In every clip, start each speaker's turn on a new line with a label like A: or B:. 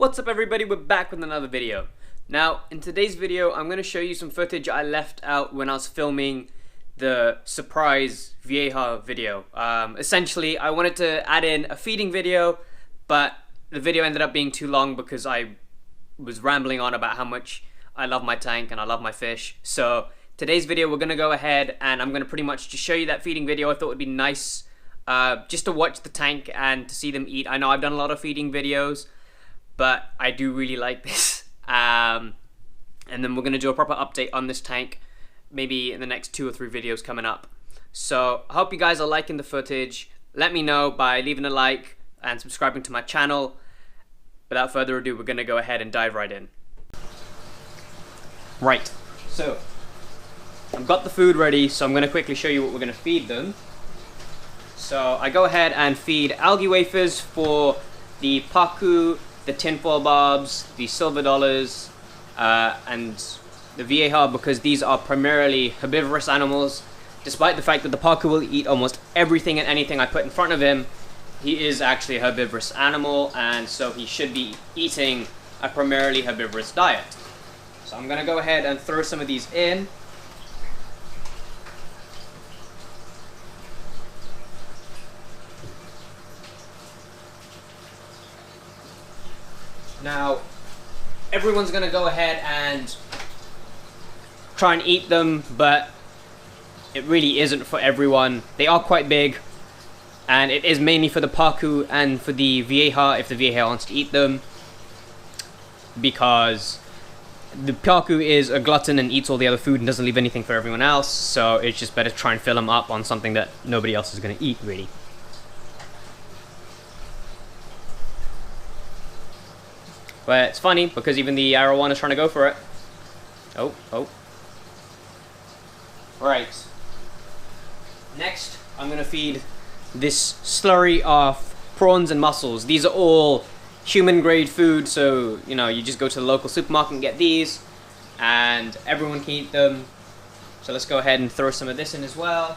A: What's up everybody, we're back with another video. Now, in today's video, I'm going to show you some footage I left out when I was filming the surprise Vieja video. Essentially, I wanted to add in a feeding video, but the video ended up being too long because I was rambling on about how much I love my tank and I love my fish. So, today's video, we're going to go ahead and I'm going to pretty much just show you that feeding video. I thought it would be nice just to watch the tank and to see them eat. I know I've done a lot of feeding videos, but I do really like this. And then we're going to do a proper update on this tank, maybe in the next 2 or 3 videos coming up. So I hope you guys are liking the footage. Let me know by leaving a like and subscribing to my channel. Without further ado, we're going to go ahead and dive right in. Right, so I've got the food ready, so I'm going to quickly show you what we're going to feed them. So I go ahead and feed algae wafers for the pacu, the tinfoil barbs, the silver dollars, and the Vieja, because these are primarily herbivorous animals. Despite the fact that the pacu will eat almost everything and anything I put in front of him, he is actually a herbivorous animal, and so he should be eating a primarily herbivorous diet. So I'm going to go ahead and throw some of these in. Now, everyone's going to go ahead and try and eat them, but it really isn't for everyone. They are quite big, and it is mainly for the pacu and for the Vieja, if the Vieja wants to eat them, because the pacu is a glutton and eats all the other food and doesn't leave anything for everyone else, so it's just better to try and fill them up on something that nobody else is going to eat, really. But it's funny, because even the arowana is trying to go for it. Oh. Right. Next, I'm going to feed this slurry of prawns and mussels. These are all human-grade food, so, you know, you just go to the local supermarket and get these, and everyone can eat them. So let's go ahead and throw some of this in as well.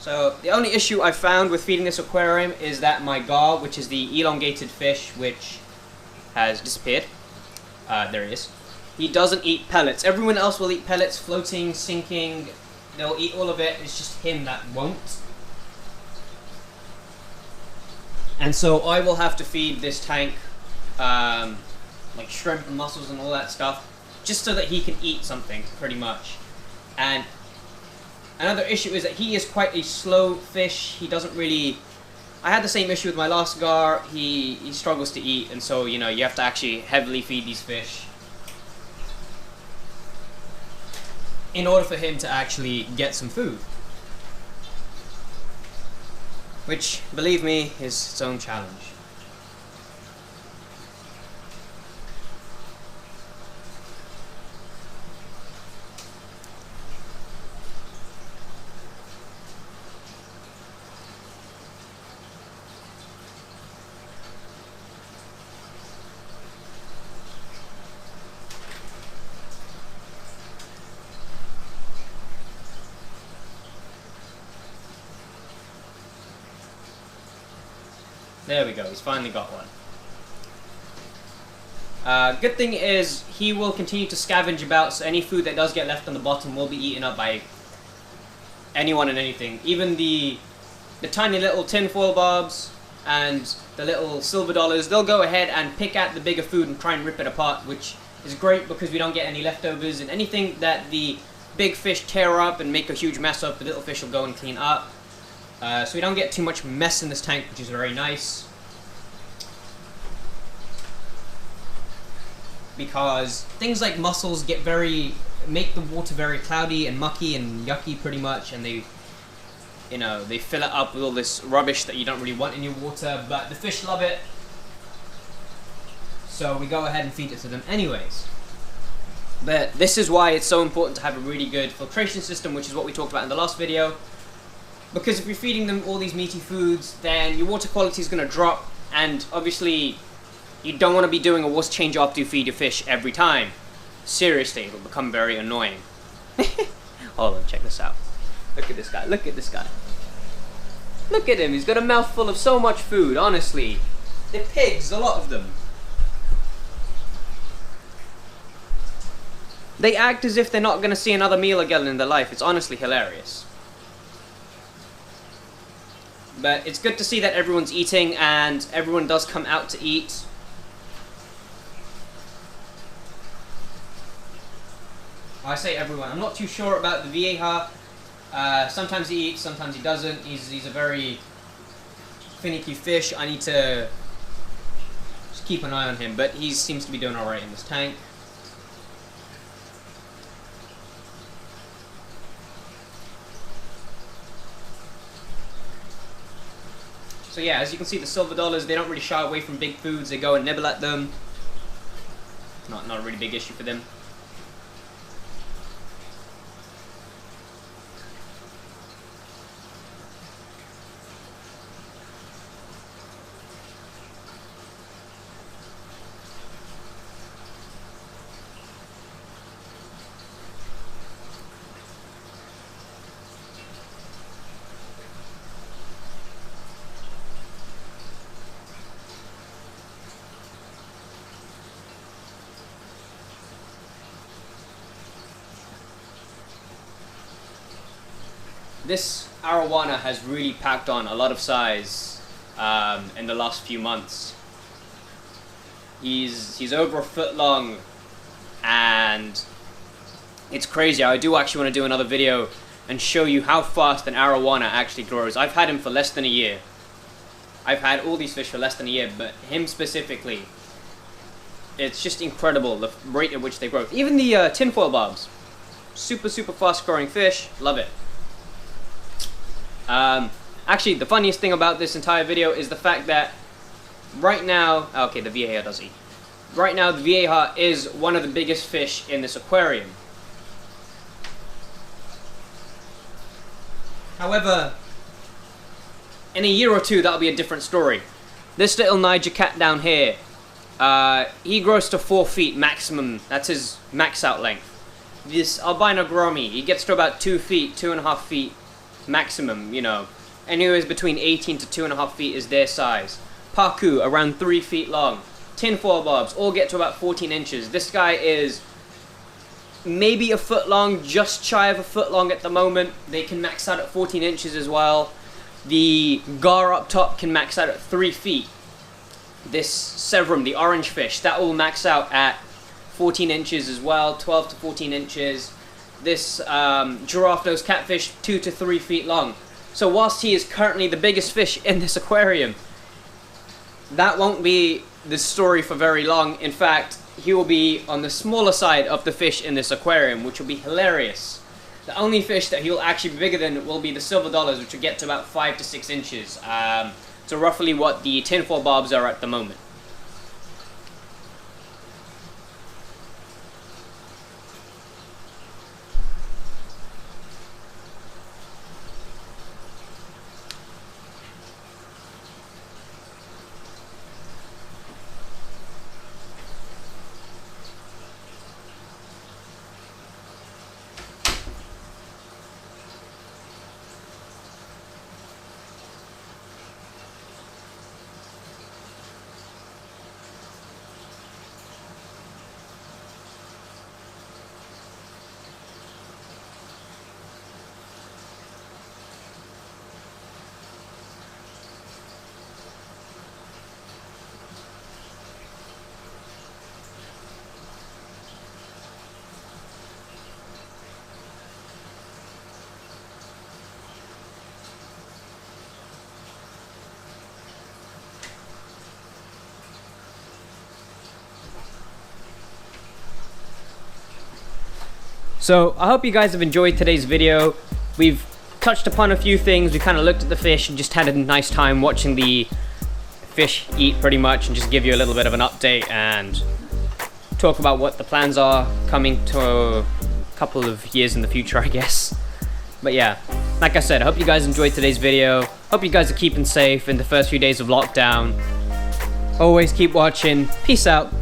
A: So the only issue I found with feeding this aquarium is that my gar, which is the elongated fish, which has disappeared, there he is, he doesn't eat pellets. Everyone else will eat pellets, floating, sinking, they'll eat all of it, it's just him that won't. And so I will have to feed this tank like shrimp and mussels and all that stuff, just so that he can eat something, pretty much. And another issue is that he is quite a slow fish. He doesn't really... I had the same issue with my last gar. He struggles to eat, and so, you know, you have to actually heavily feed these fish in order for him to actually get some food. Which, believe me, is its own challenge. There we go, he's finally got one. Good thing is, he will continue to scavenge about, so any food that does get left on the bottom will be eaten up by anyone and anything. Even the tiny little tinfoil barbs and the little silver dollars, they'll go ahead and pick at the bigger food and try and rip it apart, which is great because we don't get any leftovers, and anything that the big fish tear up and make a huge mess of, the little fish will go and clean up. So we don't get too much mess in this tank, which is very nice. because things like mussels make the water very cloudy and mucky and yucky pretty much, and they fill it up with all this rubbish that you don't really want in your water, but the fish love it, so we go ahead and feed it to them anyways. But this is why it's so important to have a really good filtration system, which is what we talked about in the last video, because if you're feeding them all these meaty foods, then your water quality is going to drop, and obviously you don't want to be doing a water change after you feed your fish every time. Seriously, it'll become very annoying. Hold on, check this out. Look at this guy, look at this guy. Look at him, he's got a mouthful of so much food, honestly. They're pigs, a lot of them. They act as if they're not going to see another meal again in their life. It's honestly hilarious. But it's good to see that everyone's eating, and everyone does come out to eat. I say everyone. I'm not too sure about the vieja. Sometimes he eats, sometimes he doesn't. He's a very finicky fish. I need to just keep an eye on him, but he seems to be doing alright in this tank. So yeah, as you can see, the silver dollars, they don't really shy away from big foods. They go and nibble at them. Not a really big issue for them. This arowana has really packed on a lot of size in the last few months. He's over a foot long, and it's crazy. I do actually want to do another video and show you how fast an arowana actually grows. I've had him for less than a year. I've had all these fish for less than a year, but him specifically, it's just incredible the rate at which they grow. Even the tinfoil barbs, super fast growing fish, love it. Actually, the funniest thing about this entire video is the fact that right now, okay, the vieja does eat. Right now, the vieja is one of the biggest fish in this aquarium. However, in a year or two, that'll be a different story. This little Niger cat down here, he grows to 4 feet maximum. That's his max out length. This albino gromi, he gets to about 2 feet, 2.5 feet maximum, you know. Anyways, between 18 to 2.5 feet is their size. Paku, around 3 feet long. Tinfoil barbs, all get to about 14 inches. This guy is maybe a foot long, just shy of a foot long at the moment. They can max out at 14 inches as well. The gar up top can max out at 3 feet. This Severum, the orange fish, that will max out at 14 inches as well, 12 to 14 inches. This giraffe-nosed catfish, 2 to 3 feet long. So whilst he is currently the biggest fish in this aquarium, that won't be the story for very long. In fact, he will be on the smaller side of the fish in this aquarium, which will be hilarious. The only fish that he'll actually be bigger than will be the silver dollars, which will get to about 5 to 6 inches. So roughly what the tinfoil barbs are at the moment. So I hope you guys have enjoyed today's video. We've touched upon a few things. We kind of looked at the fish and just had a nice time watching the fish eat pretty much, and just give you a little bit of an update and talk about what the plans are coming to a couple of years in the future, I guess. But yeah, like I said, I hope you guys enjoyed today's video. Hope you guys are keeping safe in the first few days of lockdown. Always keep watching. Peace out.